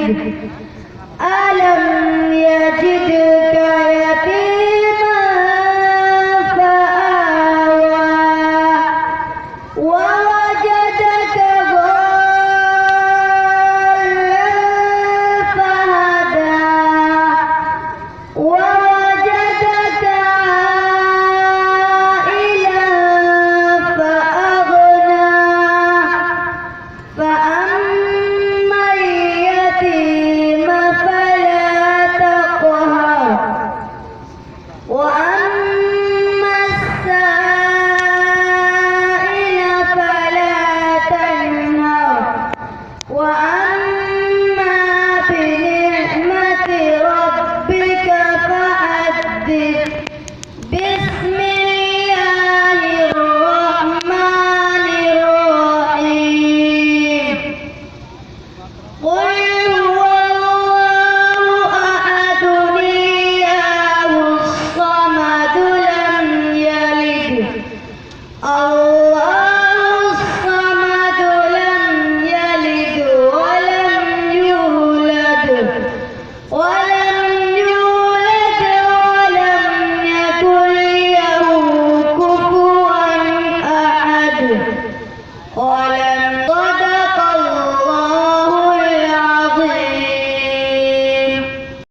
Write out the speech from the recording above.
ألم يجدك يتيما فآوى ووجدك ضالا فهدى ووجدك عائلا فأغنى فأما اليتيم فلا تقهر وأما السائل فلا تنهر وأما بنعمة ربك فحدث بسم الله الرحمن الرحيم قل هو الله أحد الله الصمد لم يلد الله